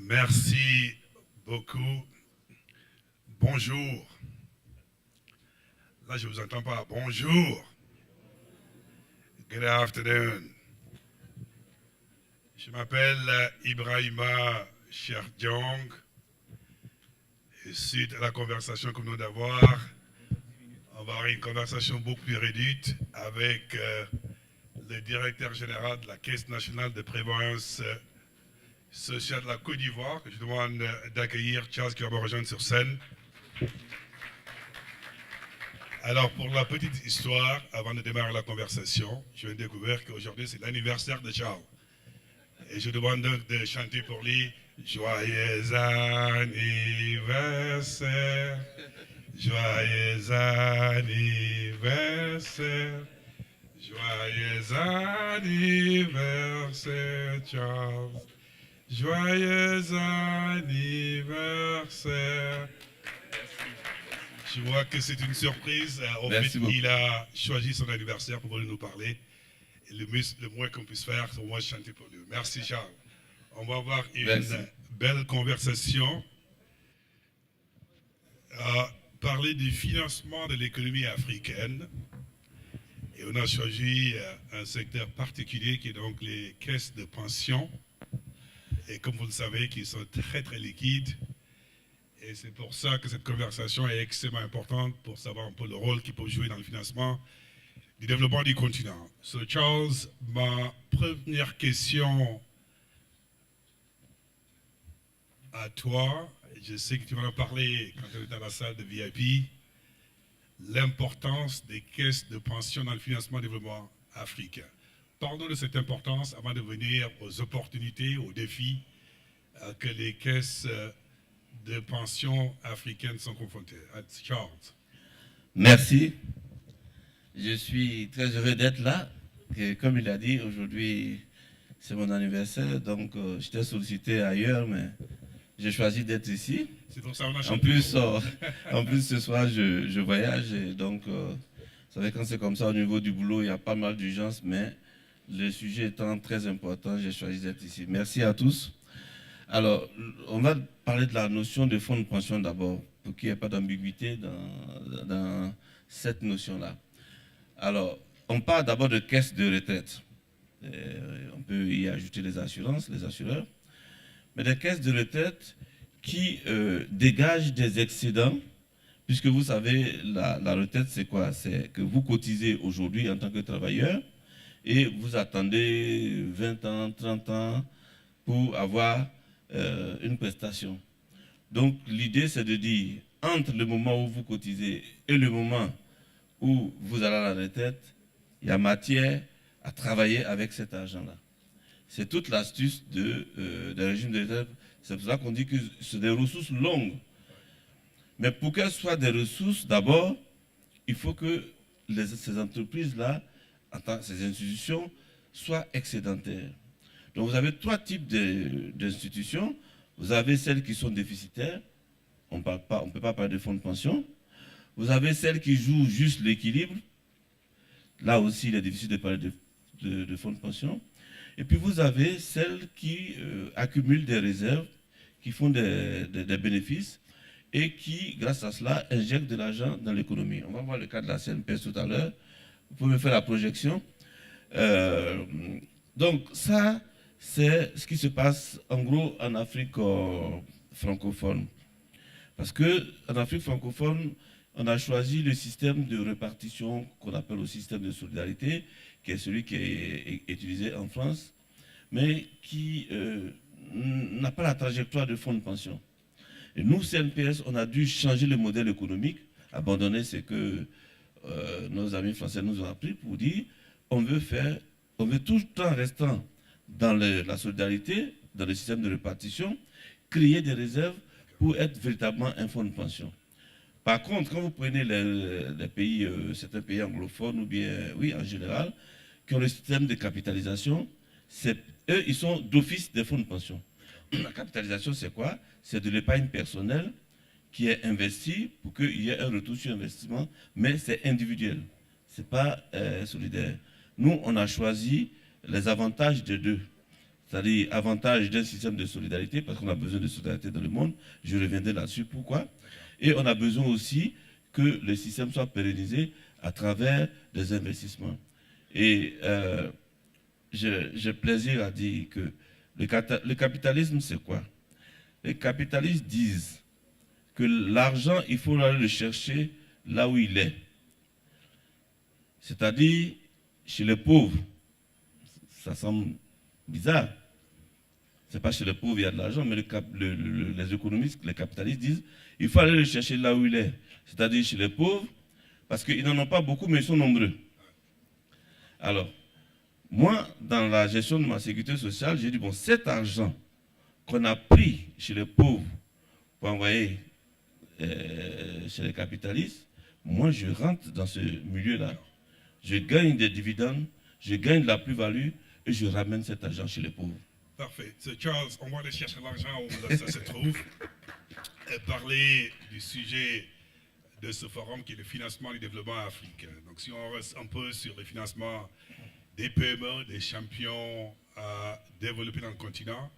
Merci beaucoup. Bonjour. Là, je ne vous entends pas. Bonjour. Good afternoon. Je m'appelle Ibrahima Cherdiong. Et suite à la conversation que nous venons d'avoir, on va avoir une conversation beaucoup plus réduite avec le directeur général de la Caisse nationale de prévoyance sociale de la Côte d'Ivoire, que je demande d'accueillir Charles qui va me rejoindre sur scène. Alors, pour la petite histoire, avant de démarrer la conversation, je viens de découvrir qu'aujourd'hui, c'est l'anniversaire de Charles. Et je demande donc de chanter pour lui « Joyeux anniversaire, joyeux anniversaire, joyeux anniversaire, Charles, joyeux anniversaire. » Je vois que c'est une surprise. En fait, il a choisi son anniversaire pour venir nous parler. Et le moins qu'on puisse faire, c'est au moins chanter pour lui. Merci Charles. On va avoir une belle conversation. Parler du financement de l'économie africaine. Et on a choisi un secteur particulier qui est donc les caisses de pension. Et comme vous le savez, qui sont très très liquides. Et c'est pour ça que cette conversation est extrêmement importante pour savoir un peu le rôle qu'ils peuvent jouer dans le financement du développement du continent. So Charles, ma première question à toi, je sais que tu vas en parler quand tu es dans la salle de VIP, l'importance des caisses de pension dans le financement du développement africain. Parlons de cette importance avant de venir aux opportunités, aux défis que les caisses de pension africaines sont confrontées. Charles. Merci. Je suis très heureux d'être là. Et comme il a dit, aujourd'hui, c'est mon anniversaire. Donc, j'étais sollicité ailleurs, mais j'ai choisi d'être ici. C'est pour ça qu'on a en plus, ce soir, je voyage. Et donc, vous savez, quand c'est comme ça, au niveau du boulot, il y a pas mal d'urgences. Mais le sujet étant très important, j'ai choisi d'être ici. Merci à tous. Alors, on va parler de la notion de fonds de pension d'abord, pour qu'il n'y ait pas d'ambiguïté dans cette notion-là. Alors, on parle d'abord de caisse de retraite. On peut y ajouter les assurances, les assureurs. Mais des caisses de retraite qui dégagent des excédents, puisque vous savez, la retraite, c'est quoi? C'est que vous cotisez aujourd'hui en tant que travailleur et vous attendez 20 ans, 30 ans pour avoir une prestation. Donc l'idée c'est de dire, entre le moment où vous cotisez et le moment où vous allez à la retraite, il y a matière à travailler avec cet argent-là. C'est toute l'astuce des régimes de retraite. C'est pour ça qu'on dit que c'est des ressources longues. Mais pour qu'elles soient des ressources, d'abord, il faut que ces entreprises-là, ces institutions, soient excédentaires. Donc vous avez trois types d'institutions. Vous avez celles qui sont déficitaires. On ne peut pas parler de fonds de pension. Vous avez celles qui jouent juste l'équilibre. Là aussi, il est difficile de parler de fonds de pension. Et puis vous avez celles qui accumulent des réserves, qui font des bénéfices et qui, grâce à cela, injectent de l'argent dans l'économie. On va voir le cas de la CNPS tout à l'heure. Vous pouvez me faire la projection. Donc ça, c'est ce qui se passe en gros en Afrique francophone. Parce qu'en Afrique francophone, on a choisi le système de répartition qu'on appelle le système de solidarité, qui est celui qui est utilisé en France, mais qui n'a pas la trajectoire de fonds de pension. Et nous, CNPS, on a dû changer le modèle économique, abandonner ce que nos amis français nous ont appris pour dire on veut tout en restant dans la solidarité, dans le système de répartition, créer des réserves pour être véritablement un fonds de pension. Par contre, quand vous prenez les pays, certains pays anglophones ou bien, oui, en général, qui ont le système de capitalisation, eux, ils sont d'office des fonds de pension. La capitalisation, c'est quoi? C'est de l'épargne personnelle qui est investie pour qu'il y ait un retour sur investissement, mais c'est individuel, ce n'est pas solidaire. Nous, on a choisi les avantages des deux. c'est-à-dire avantage d'un système de solidarité, parce qu'on a besoin de solidarité dans le monde. Je reviendrai là-dessus, pourquoi. Et on a besoin aussi que le système soit pérennisé à travers des investissements. Et j'ai plaisir à dire que le capitalisme, c'est quoi? Les capitalistes disent que l'argent, il faut aller le chercher là où il est. C'est-à-dire chez les pauvres. Ça semble bizarre. Ce n'est pas chez les pauvres il y a de l'argent, mais les économistes, les capitalistes disent il faut aller le chercher là où il est. C'est-à-dire chez les pauvres, parce qu'ils n'en ont pas beaucoup, mais ils sont nombreux. Alors, moi, dans la gestion de ma sécurité sociale, j'ai dit, bon, cet argent qu'on a pris chez les pauvres pour envoyer chez les capitalistes, moi, je rentre dans ce milieu-là. Je gagne des dividendes, je gagne de la plus-value et je ramène cet argent chez les pauvres. Parfait. Charles, on va aller chercher l'argent où ça se trouve. Et parler du sujet de ce forum qui est le financement du développement africain. Donc si on reste un peu sur le financement des PME, des champions à développer dans le continent,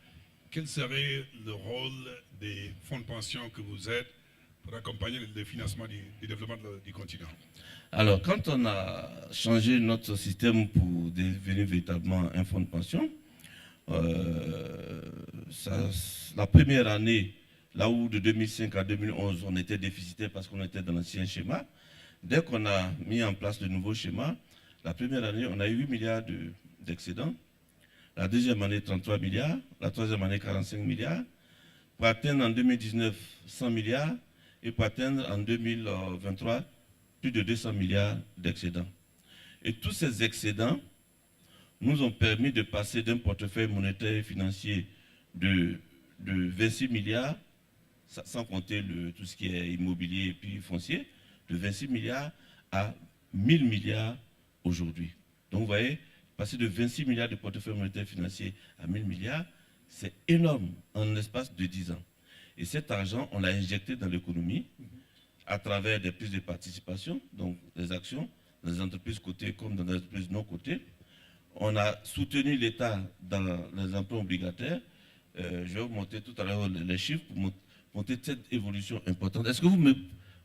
quel serait le rôle des fonds de pension que vous êtes pour accompagner le financement du développement du continent? Alors, quand on a changé notre système pour devenir véritablement un fonds de pension, la première année, là où de 2005 à 2011, on était déficitaire parce qu'on était dans l'ancien schéma, dès qu'on a mis en place le nouveau schéma, la première année, on a eu 8 milliards d'excédents, la deuxième année, 33 milliards, la troisième année, 45 milliards, pour atteindre en 2019 100 milliards et pour atteindre en 2023 plus de 200 milliards d'excédents. Et tous ces excédents nous ont permis de passer d'un portefeuille monétaire et financier de 26 milliards, sans compter tout ce qui est immobilier et puis foncier, de 26 milliards à 1000 milliards aujourd'hui. Donc vous voyez, passer de 26 milliards de portefeuille monétaire et financier à 1000 milliards, c'est énorme en l'espace de 10 ans. Et cet argent, on l'a injecté dans l'économie à travers des prises de participation, donc des actions, dans les entreprises cotées comme dans les entreprises non cotées. On a soutenu l'État dans les emprunts obligataires. Je vais vous montrer tout à l'heure les chiffres pour montrer cette évolution importante. Est-ce que vous pouvez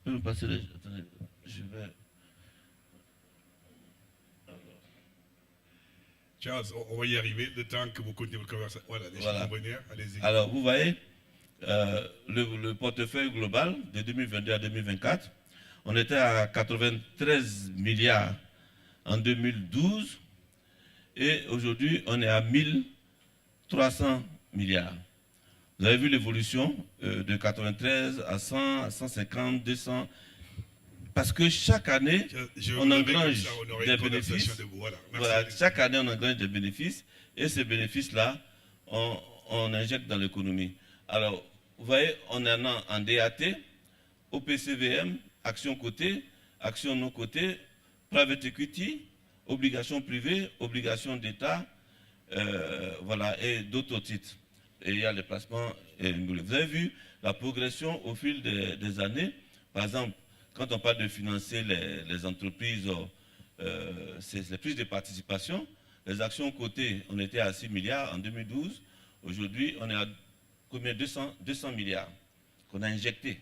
me passer les... Attendez, je vais... Charles, on va y arriver, le temps que vous continuez votre conversation. Voilà, les chiffres vont venir, allez-y. Alors, vous voyez, le portefeuille global de 2022 à 2024, on était à 93 milliards en 2012 et aujourd'hui, on est à 1300 milliards. Vous avez vu l'évolution de 93 à 100, à 150, 200. Parce que chaque année, on engrange des bénéfices. Voilà, chaque année, on engrange des bénéfices. Et ces bénéfices-là, on injecte dans l'économie. Alors, vous voyez, on en a en DAT, OPCVM, actions cotées, actions non cotées, private equity, obligations privées, obligations d'État, voilà, et d'autres titres. Et il y a les placements. Vous avez vu la progression au fil des années. Par exemple, quand on parle de financer les entreprises, c'est les prises de participation. Les actions cotées, on était à 6 milliards en 2012. Aujourd'hui, on est à combien? 200 milliards qu'on a injectés.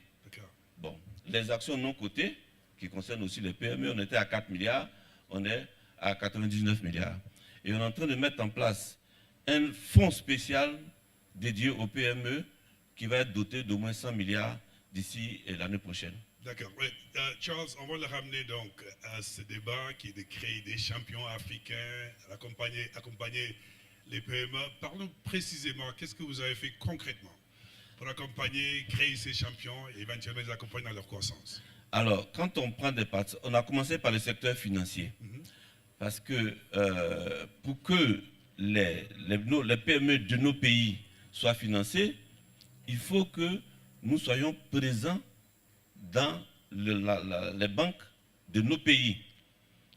Bon. Les actions non cotées, qui concernent aussi les PME, on était à 4 milliards, on est à 99 milliards. Et on est en train de mettre en place un fonds spécial dédié aux PME qui va être doté d'au moins 100 milliards d'ici l'année prochaine. D'accord. Ouais. Charles, on va le ramener donc à ce débat qui est de créer des champions africains, accompagner les PME. Parlons précisément, qu'est-ce que vous avez fait concrètement pour accompagner, créer ces champions et éventuellement les accompagner dans leur croissance? Alors, quand on prend des parties, on a commencé par le secteur financier. Parce que pour que les PME de nos pays soient financées, il faut que nous soyons présents dans les banques de nos pays.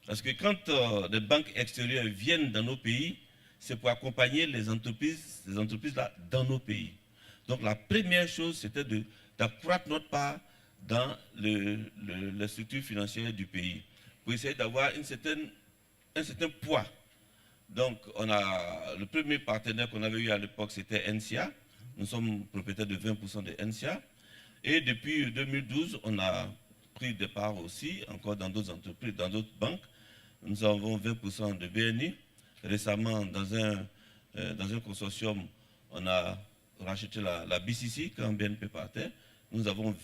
Parce que quand les banques extérieures viennent dans nos pays, c'est pour accompagner les entreprises là dans nos pays. Donc la première chose, c'était d'accroître notre part dans les structures financières du pays, pour essayer d'avoir un certain poids Donc, le premier partenaire qu'on avait eu à l'époque, c'était NCA. Nous sommes propriétaires de 20% de NCA. Et depuis 2012, on a pris des parts aussi, encore dans d'autres entreprises, dans d'autres banques. Nous avons 20% de BNI. Récemment, dans un consortium, on a racheté la BCC quand BNP partait. Nous avons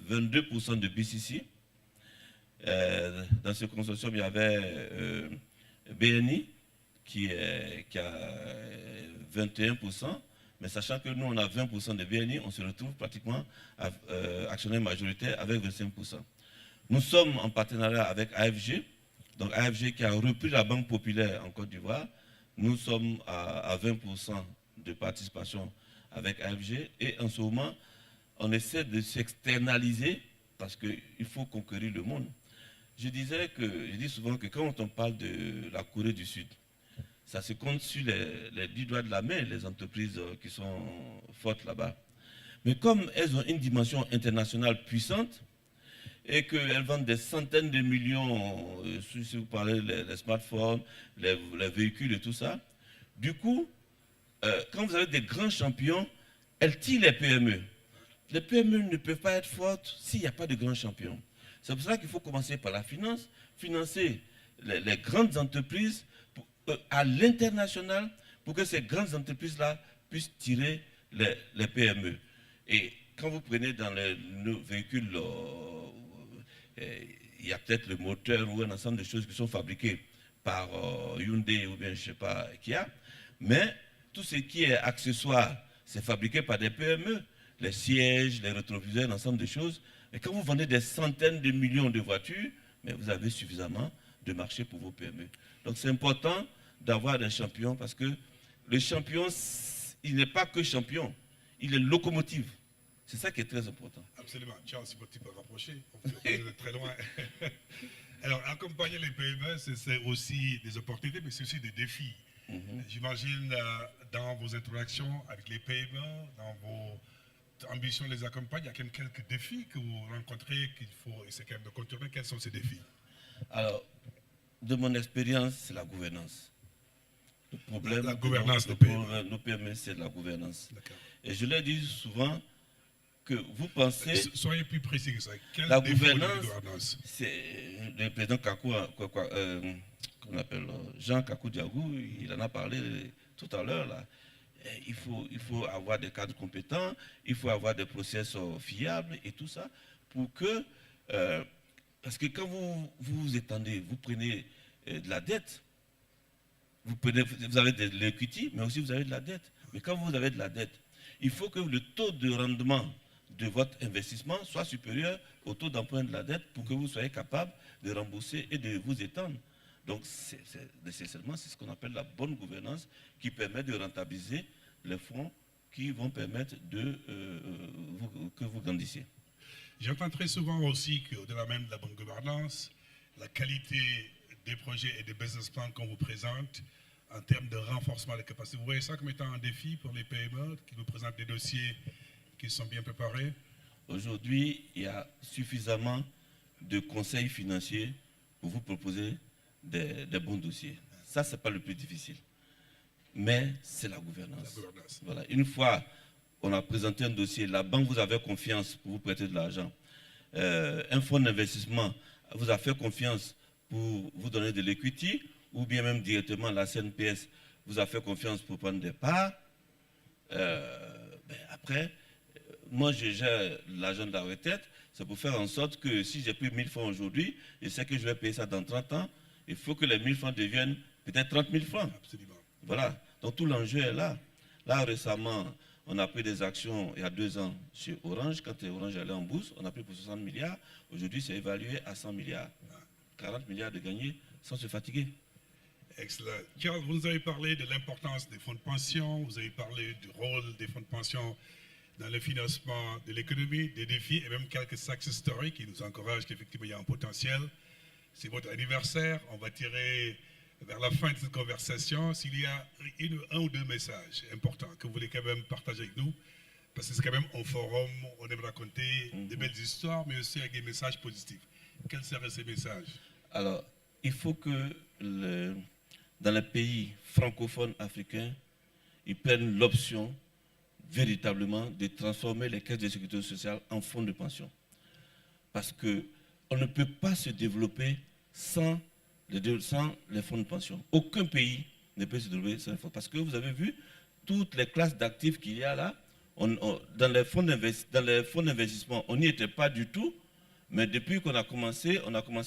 22% de BCC. Dans ce consortium, il y avait BNI qui a 21%. Mais sachant que nous, on a 20% de BNI, on se retrouve pratiquement actionnaire majoritaire avec 25%. Nous sommes en partenariat avec AFG. Donc AFG qui a repris la Banque populaire en Côte d'Ivoire. Nous sommes à 20% de participation avec AFG. Et en ce moment, on essaie de s'externaliser parce qu'il faut conquérir le monde. Je dis souvent que quand on parle de la Corée du Sud, ça se compte sur les 10 doigts de la main, les entreprises qui sont fortes là-bas. Mais comme elles ont une dimension internationale puissante et qu'elles vendent des centaines de millions, si vous parlez les smartphones, les véhicules et tout ça, du coup, quand vous avez des grands champions, elles tirent les PME. Les PME ne peuvent pas être fortes s'il n'y a pas de grands champions. C'est pour ça qu'il faut commencer par la finance, financer les grandes entreprises à l'international pour que ces grandes entreprises-là puissent tirer les PME. Et quand vous prenez dans nos véhicules, il y a peut-être le moteur ou un ensemble de choses qui sont fabriquées par Hyundai ou bien je ne sais pas qui a, mais tout ce qui est accessoire, c'est fabriqué par des PME, les sièges, les rétroviseurs, un ensemble de choses. Et quand vous vendez des centaines de millions de voitures, mais vous avez suffisamment de marché pour vos PME. Donc c'est important d'avoir des champions parce que le champion, il n'est pas que champion, il est locomotive. C'est ça qui est très important. Absolument. Charles, si tu peux rapprocher, on est très loin. Alors, accompagner les PME, c'est aussi des opportunités, mais c'est aussi des défis. J'imagine dans vos interactions avec les PME, dans vos ambitions de les accompagner, il y a quand même quelques défis que vous rencontrez qu'il faut essayer quand même de contourner. Quels sont ces défis? Alors, de mon expérience, c'est la gouvernance. Le problème, la gouvernance de nos PME, c'est la gouvernance. Et je l'ai dit souvent que vous pensez... Soyez plus précis que ça. La gouvernance, c'est le président Kakou, qu'on appelle Jean Kakou Diagou, il en a parlé tout à l'heure là. Il faut avoir des cadres compétents, il faut avoir des process fiables et tout ça pour que... parce que quand vous vous étendez, vous prenez de la dette, vous avez de l'equity, mais aussi vous avez de la dette. Mais quand vous avez de la dette, il faut que le taux de rendement de votre investissement soit supérieur au taux d'emprunt de la dette pour que vous soyez capable de rembourser et de vous étendre. Donc, nécessairement, c'est ce qu'on appelle la bonne gouvernance qui permet de rentabiliser les fonds qui vont permettre que vous grandissiez. J'entends très souvent aussi qu'au-delà même de la bonne gouvernance, la qualité des projets et des business plans qu'on vous présente en termes de renforcement des capacités. Vous voyez ça comme étant un défi pour les PME qui vous présentent des dossiers qui sont bien préparés? Aujourd'hui, il y a suffisamment de conseils financiers pour vous proposer des bons dossiers. Ça, ce n'est pas le plus difficile. Mais c'est la gouvernance. Voilà. Une fois on a présenté un dossier, la banque vous avait confiance pour vous prêter de l'argent. Un fonds d'investissement vous a fait confiance pour vous donner de l'equity, ou bien même directement la CNPS vous a fait confiance pour prendre des parts. Après, moi je gère l'argent de la retraite, c'est pour faire en sorte que si j'ai pris 1000 francs aujourd'hui, je sais que je vais payer ça dans 30 ans, il faut que les 1000 francs deviennent peut-être 30 000 francs. Absolument. Voilà, donc tout l'enjeu est là. Là récemment, on a pris des actions il y a 2 ans chez Orange, quand Orange allait en bourse, on a pris pour 60 milliards, aujourd'hui c'est évalué à 100 milliards. 40 milliards de gagnés sans se fatiguer. Excellent. Charles, vous nous avez parlé de l'importance des fonds de pension, vous avez parlé du rôle des fonds de pension dans le financement de l'économie, des défis et même quelques success stories qui nous encouragent qu'effectivement il y a un potentiel. C'est votre anniversaire, on va tirer vers la fin de cette conversation s'il y a un ou deux messages importants que vous voulez quand même partager avec nous, parce que c'est quand même un forum, on aime raconter des belles histoires, mais aussi avec des messages positifs. Quels seraient ces messages? Alors, il faut que dans les pays francophones africains, ils prennent l'option véritablement de transformer les caisses de sécurité sociale en fonds de pension. Parce qu'on ne peut pas se développer sans les fonds de pension. Aucun pays ne peut se développer sans les fonds. Parce que vous avez vu toutes les classes d'actifs qu'il y a là, dans les fonds d'investissement, on n'y était pas du tout, mais depuis qu'on a commencé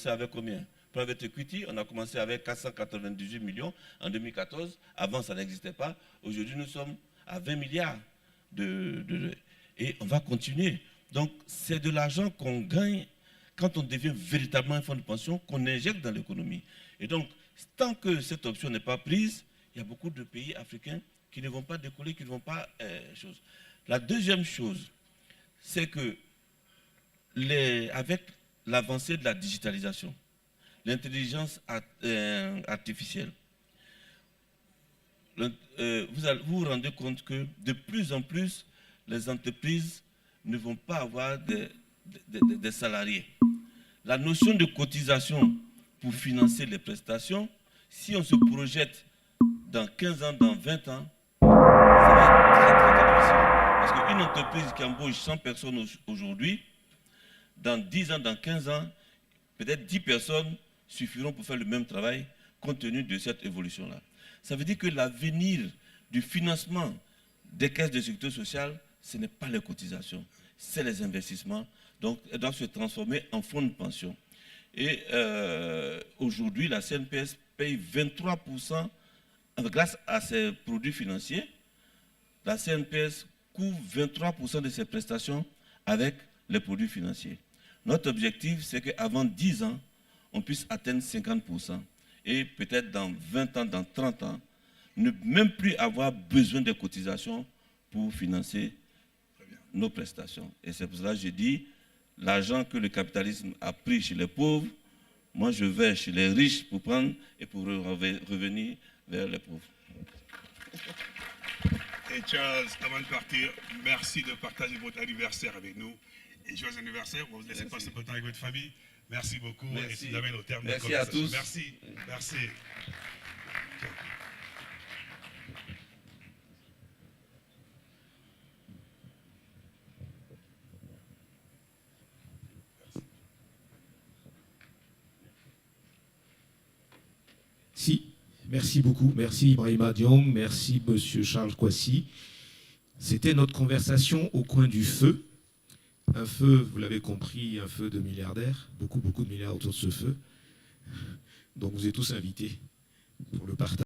avec combien? Private Equity, on a commencé avec 498 millions en 2014. Avant, ça n'existait pas. Aujourd'hui, nous sommes à 20 milliards et on va continuer. Donc, c'est de l'argent qu'on gagne quand on devient véritablement un fonds de pension, qu'on injecte dans l'économie. Et donc, tant que cette option n'est pas prise, il y a beaucoup de pays africains qui ne vont pas décoller, qui ne vont pas... chose. La deuxième chose, c'est que avec l'avancée de la digitalisation, l'intelligence artificielle, vous vous rendez compte que de plus en plus, les entreprises ne vont pas avoir des salariés. La notion de cotisation pour financer les prestations, si on se projette dans 15 ans, dans 20 ans, ça va être très, très, très difficile. Parce qu'une entreprise qui embauche 100 personnes aujourd'hui, dans 10 ans, dans 15 ans, peut-être 10 personnes suffiront pour faire le même travail compte tenu de cette évolution-là. Ça veut dire que l'avenir du financement des caisses de sécurité sociale, ce n'est pas les cotisations, c'est les investissements. Donc, elles doivent se transformer en fonds de pension. Et aujourd'hui, la CNPS paye 23%, grâce à ses produits financiers, la CNPS couvre 23% de ses prestations avec les produits financiers. Notre objectif, c'est qu'avant 10 ans, on puisse atteindre 50%. Et peut-être dans 20 ans, dans 30 ans, ne même plus avoir besoin de cotisations pour financer nos prestations. Et c'est pour cela que je dis, l'argent que le capitalisme a pris chez les pauvres, moi je vais chez les riches pour prendre et pour revenir vers les pauvres. Et Charles, avant de partir, merci de partager votre anniversaire avec nous. Et joyeux anniversaire, vous laissez passer un peu de temps avec votre famille. Merci beaucoup. Merci. Et ça nous amène au terme de la Merci à conversation. tous. Merci. Merci. Si, merci beaucoup. Merci Ibrahima Diong, merci Monsieur Charles Kwasi. C'était notre conversation au coin du feu. Un feu, vous l'avez compris, un feu de milliardaires. Beaucoup de milliards autour de ce feu. Donc vous êtes tous invités pour le partage.